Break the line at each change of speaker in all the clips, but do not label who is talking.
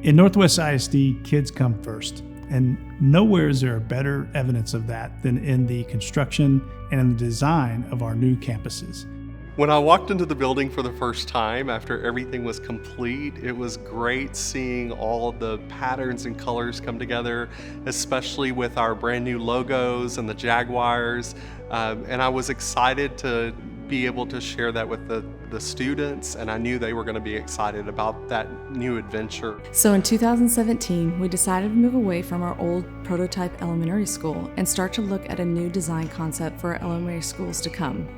In Northwest ISD, kids come first, and nowhere is there a better evidence of that than in the construction and in the design of our new campuses.
When I walked into the building for the first time after everything was complete, it was great seeing all the patterns and colors come together, especially with our brand new logos and the Jaguars. And I was excited to be able to share that with the students, and I knew they were going to be excited about that new adventure.
So in 2017, we decided to move away from our old prototype elementary school and start to look at a new design concept for our elementary schools to come.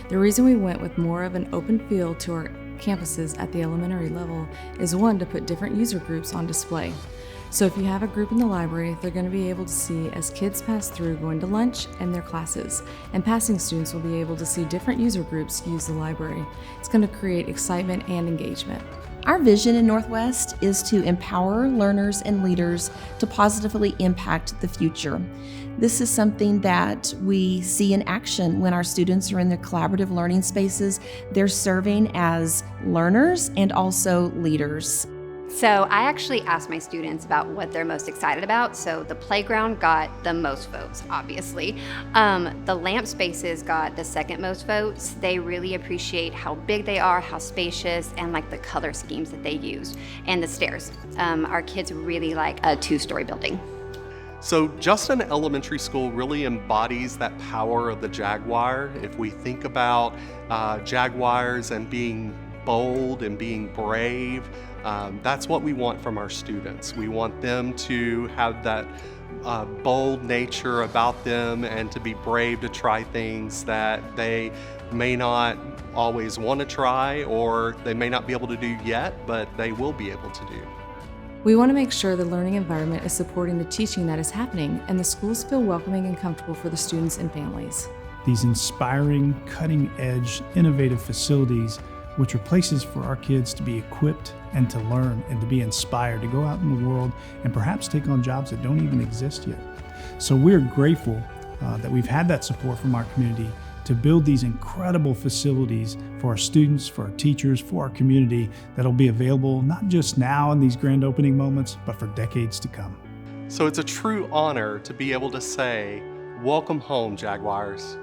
The reason we went with more of an open feel to our campuses at the elementary level is one, to put different user groups on display. So if you have a group in the library, they're going to be able to see as kids pass through going to lunch and their classes, and passing students will be able to see different user groups use the library. It's going to create excitement and engagement.
Our vision in Northwest is to empower learners and leaders to positively impact the future. This is something that we see in action when our students are in their collaborative learning spaces. They're serving as learners and also leaders.
So I actually asked my students about what they're most excited about. So the playground got the most votes, obviously. The lamp spaces got the second most votes. They really appreciate how big they are, how spacious, and like the color schemes that they use. And the stairs. Our kids really like a 2-story building.
So Justin Elementary School really embodies that power of the Jaguar. If we think about Jaguars and being bold and being brave, that's what we want from our students. We want them to have that bold nature about them and to be brave to try things that they may not always want to try, or they may not be able to do yet, but they will be able to do.
We want to make sure the learning environment is supporting the teaching that is happening and the schools feel welcoming and comfortable for the students and families.
These inspiring, cutting-edge, innovative facilities, which are places for our kids to be equipped and to learn and to be inspired to go out in the world and perhaps take on jobs that don't even exist yet. So we're grateful that we've had that support from our community to build these incredible facilities for our students, for our teachers, for our community that'll be available not just now in these grand opening moments, but for decades to come.
So it's a true honor to be able to say, "Welcome home, Jaguars."